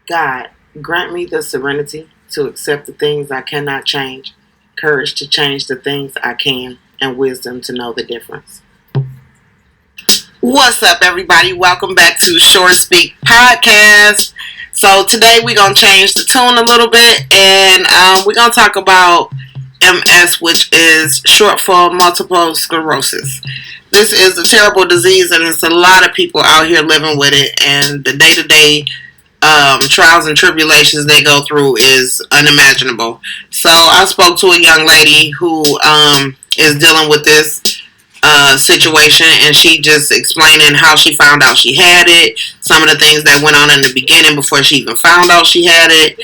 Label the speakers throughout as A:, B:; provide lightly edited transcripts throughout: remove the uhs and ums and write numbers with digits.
A: God, grant me the serenity to accept the things I cannot change, courage to change the things I can, and wisdom to know the difference. What's up, everybody? Welcome back to Short Speak Podcast. So today we're going to change the tune a little bit, and we're going to talk about MS, which is short for multiple sclerosis. This is a terrible disease, and it's a lot of people out here living with it, and the day-to-day trials and tribulations they go through is unimaginable. So I spoke to a young lady who is dealing with this situation, and she just explaining how she found out she had it, some of the things that went on in the beginning before she even found out she had it,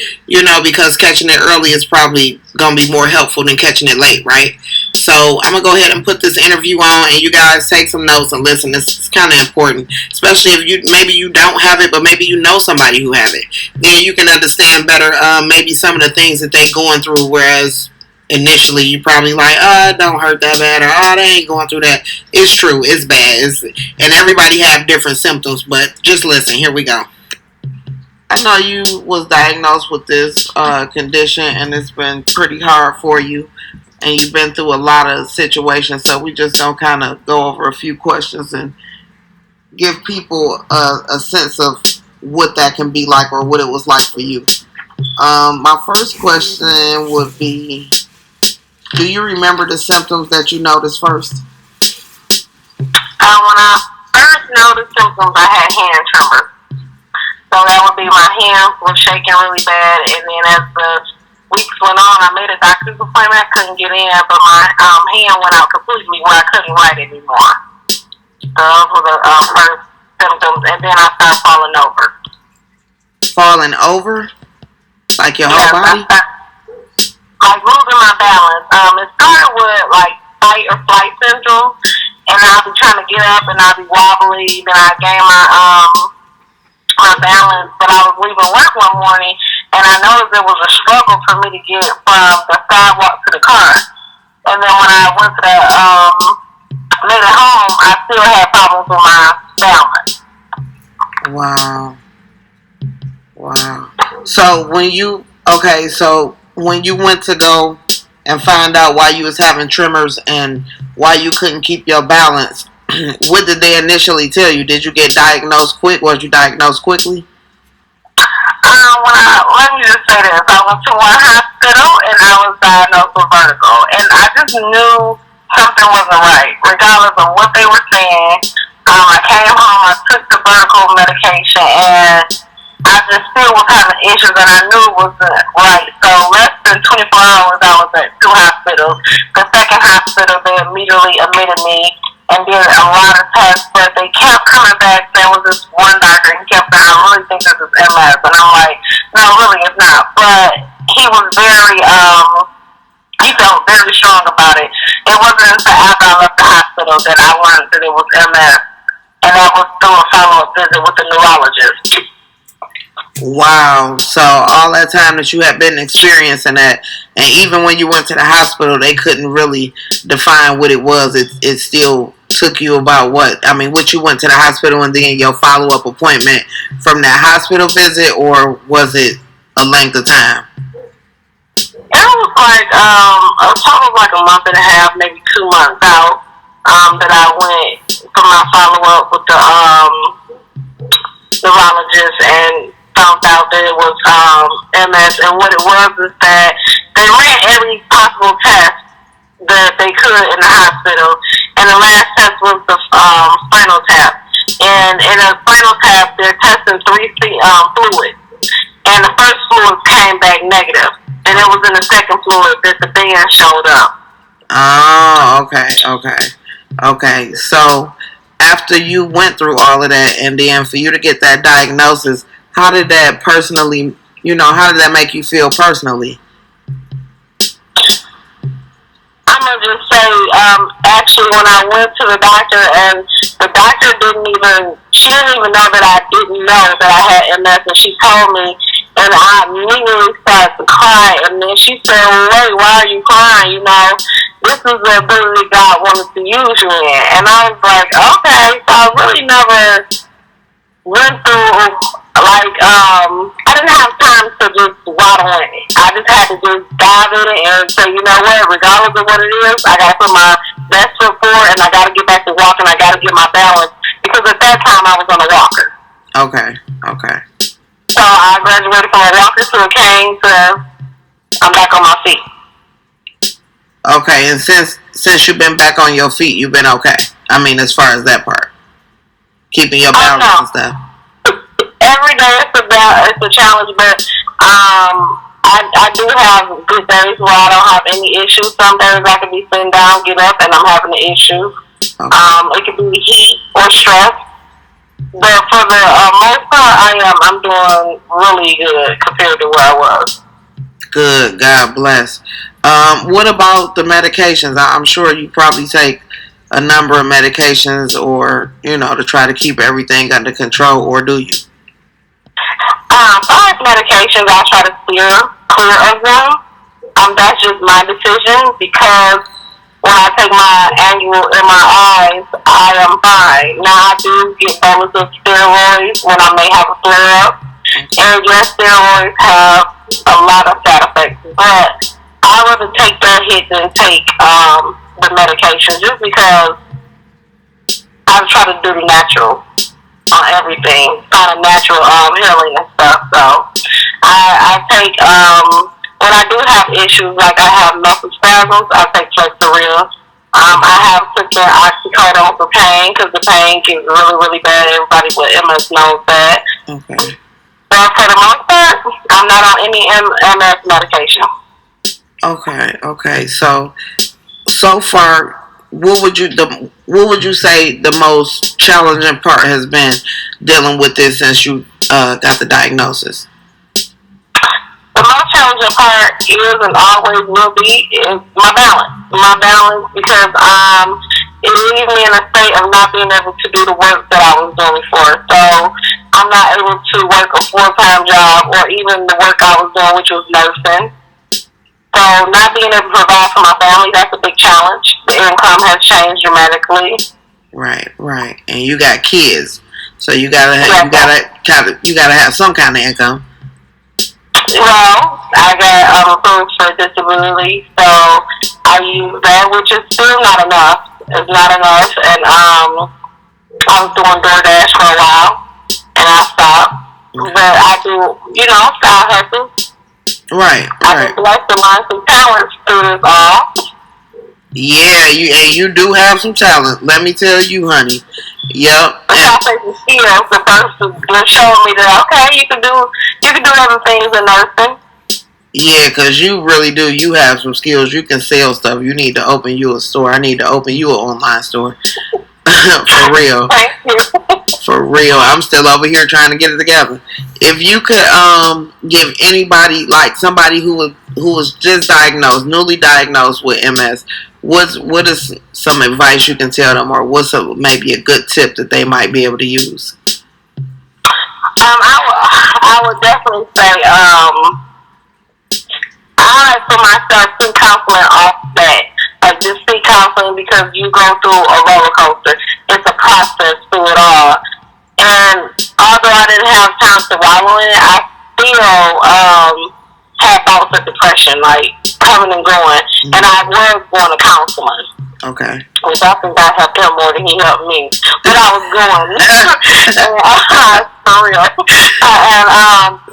A: because catching it early is probably going to be more helpful than catching it late, right? So I'm going to go ahead and put this interview on, and you guys take some notes and listen. This is kind of important, especially if maybe you don't have it, but maybe you know somebody who have it. Then you can understand better maybe some of the things that they're going through, whereas initially you probably like, it don't hurt that bad, or they ain't going through that. It's true, it's bad, and everybody have different symptoms, but just listen, here we go. I know you was diagnosed with this condition, and it's been pretty hard for you, and you've been through a lot of situations, so we just gonna kind of go over a few questions and give people a sense of what that can be like, or what it was like for you. My first question would be, do you remember the symptoms that you noticed first?
B: When I first noticed symptoms, I had hand tremors. So that would be my hands were shaking really bad, and then as the weeks went on, I made a doctor's appointment. I couldn't get in, but my hand went out completely where I couldn't write anymore. Those were the first symptoms, and then I started falling over.
A: Falling over? Like your whole body?
B: Like losing my balance. It started with like fight or flight syndrome, and I'll be trying to get up and I'll be wobbly. Then I gain my balance. But I was leaving work one morning, and I noticed it was a struggle for me to get from the sidewalk to the car. And then when I went to made it home, I still had problems with my balance.
A: Wow. So when you went to go and find out why you was having tremors and why you couldn't keep your balance, what did they initially tell you? Did you get diagnosed quick? Was you diagnosed quickly?
B: Let me just say this. I went to one hospital and I was diagnosed with vertigo. And I just knew something wasn't right, regardless of what they were saying. I came home, I took the vertigo medication, and I just still was having issues, and I knew it wasn't right. So less than 24 hours, I was at 2 hospitals. The second hospital, they immediately admitted me and did a lot of tests, but they kept coming back. There was this one doctor, and he kept saying, I really think this is MS. And I'm like, no, really, it's not. But he was he felt very strong about it. It wasn't until after I left the hospital that I learned that it was MS. And that was through a follow-up visit with the neurologist.
A: Wow. So all that time that you had been experiencing that, and even when you went to the hospital, they couldn't really define what it was. It still took you about what you went to the hospital and then your follow-up appointment from that hospital visit, or was it a length of time?
B: It was like probably like a month and a half, maybe 2 months out, that I went for my follow-up with the neurologist and found out that it was MS. And what it was is that they ran every possible test that they could in the hospital, and the last test was the spinal tap. And in a spinal tap, they're testing 3 fluids, and the first fluid came back negative, and it was in the second fluid that the band showed up.
A: Oh, okay. So after you went through all of that, and then for you to get that diagnosis, how did that personally, how did that make you feel personally?
B: I'm going to just say, actually, when I went to the doctor, and the doctor she didn't even know that I didn't know that I had MS, and she told me, and I immediately started to cry, and then she said, wait, why are you crying, this is the ability God wanted to use me in. And I was like, okay, so I really never went through a Like, I didn't have time to just waddle in it. I just had to just dive in it and say, you know what, regardless of what it is, I gotta put my best foot forward and I gotta get back to walking. I gotta get my balance. Because at that time I was on a walker.
A: Okay.
B: So I graduated from a walker to a cane to I'm back on my feet.
A: Okay, and since you've been back on your feet, you've been okay. I mean, as far as that part. Keeping your balance and stuff.
B: Every day it's a challenge, but I do have good days where I don't have any issues. Some days I can be sitting down, get up, and I'm having an issue. Okay. It could be heat or stress. But for the most part, I'm doing really good compared to where I was.
A: Good, God bless. What about the medications? I'm sure you probably take a number of medications, or to try to keep everything under control, or do you?
B: As far as medications, I try to steer clear of them. That's just my decision because when I take my annual MRIs, I am fine. Now I do get bolus of steroids when I may have a flare up, and yes, steroids have a lot of side effects, but I rather take that hit than take the medication just because I try to do the natural on everything, kind of natural healing and stuff. So I take when I do have issues, like I have muscle spasms, I take Flexeril. I have taken oxycodone for pain because the pain gets really, really bad. Everybody with MS knows that.
A: Okay.
B: But for the most part, I'm not on any MS medication.
A: Okay. So far, what would you say the most challenging part has been dealing with this since you got the diagnosis?
B: The most challenging part is and always will be is my balance. My balance because it leaves me in a state of not being able to do the work that I was doing before. So I'm not able to work a full-time job or even the work I was doing, which was nursing. So not being able to provide for my family, that's a big challenge. The income has changed dramatically.
A: Right. And you got kids, so you gotta have some kind of income.
B: Well, I got approved for disability, so I use that, which is still not enough. It's not enough, and I was doing DoorDash for a while, and I stopped. But I do, side hustles.
A: Right.
B: I've been blessed to learn some talents through this all.
A: Yeah, you do have some talent. Let me tell you, honey. Yep.
B: I think the skills, the person showing me that you can do other things in nursing.
A: Yeah, because you really do. You have some skills. You can sell stuff. You need to open you a store. I need to open you an online store. For real.
B: Thank you.
A: For real. I'm still over here trying to get it together. If you could give anybody, like somebody who was just diagnosed, newly diagnosed with MS, what is some advice you can tell them, or what's maybe a good tip that they might be able to use?
B: I would definitely say I for myself seek counseling off that. Like just seek counseling because you go through a roller coaster. It's a process through it all. And although I didn't have time to wallow in it, I still had bouts of depression, like coming and going. Mm-hmm. And I was going to counseling.
A: Okay.
B: Which I think I helped him more than he helped me. But I was going. For real. And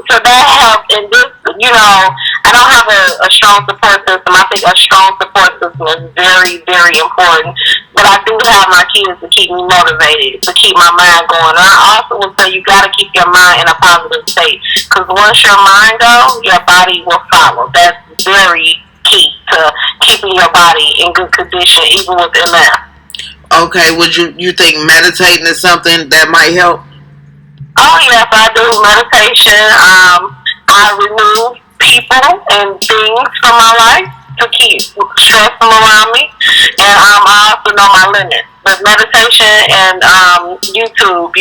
B: so that helped. And this, I don't have a strong support system. I think a strong support system is very, very important. But I do have my kids to keep me motivated, to keep my mind going. And I also would say you got to keep your mind in a positive state. Because once your mind goes, your body will follow. That's very key to keeping your body in good condition, even with MS.
A: Okay, would you think meditating is something that might help?
B: Oh yes, I do meditation. I remove people and things from my life to keep stress from around me, and I also know my limits. But meditation and YouTube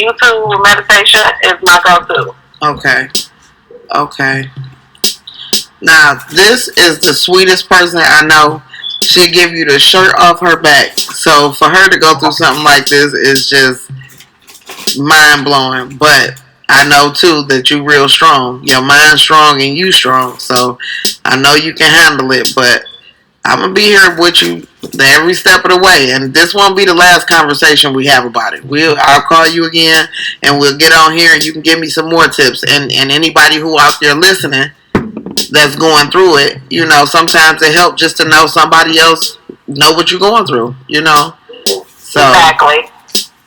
B: meditation is my go-to.
A: Okay. Now, this is the sweetest person I know. She'll give you the shirt off her back. So, for her to go through something like this is just mind-blowing. But I know too that you real strong. Your mind's strong and you strong. So I know you can handle it. But I'm gonna be here with you every step of the way, and this won't be the last conversation we have about it. I'll call you again, and we'll get on here, and you can give me some more tips. And anybody who out there listening that's going through it, sometimes it helps just to know somebody else know what you're going through. So
B: exactly.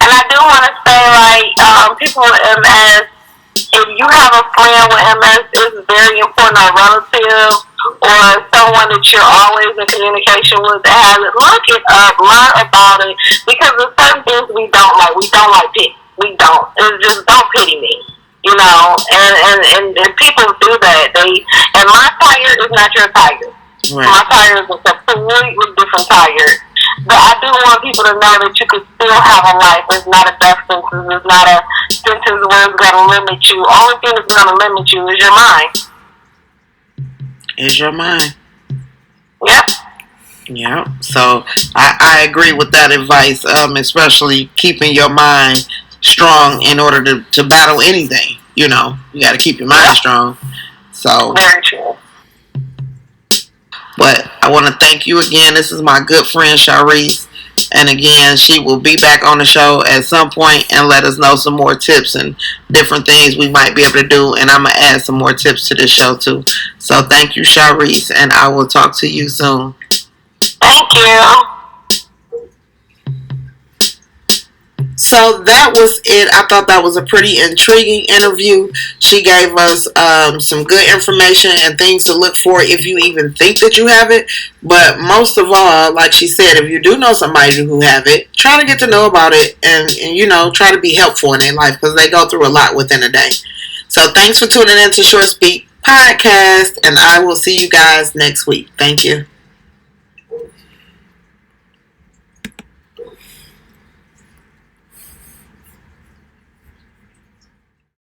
B: And I do want to say, like, people with MS, if you have a friend with MS, it's very important, a relative or someone that you're always in communication with that has it. Look it up, learn about it, because there's certain things we don't like. We don't like pity. We don't. It's just don't pity me. And people do that. And my tiger is not your tiger. Right. My tiger is a completely different tiger. But I do want people to know that you can still have a life. It's not a death sentence. It's not a sentence where it's going to limit you. Only thing that's going to limit you is your mind.
A: Is your mind.
B: Yep.
A: Yeah. So I agree with that advice, especially keeping your mind strong in order to battle anything. You got to keep your mind strong. So.
B: Very true.
A: But I want to thank you again. This is my good friend, Sharice. And again, she will be back on the show at some point and let us know some more tips and different things we might be able to do. And I'm going to add some more tips to this show, too. So thank you, Sharice. And I will talk to you soon.
B: Thank you.
A: So that was it. I thought that was a pretty intriguing interview. She gave us some good information and things to look for if you even think that you have it. But most of all, like she said, if you do know somebody who have it, try to get to know about it and try to be helpful in their life because they go through a lot within a day. So thanks for tuning in to Short Speak Podcast, and I will see you guys next week. Thank you.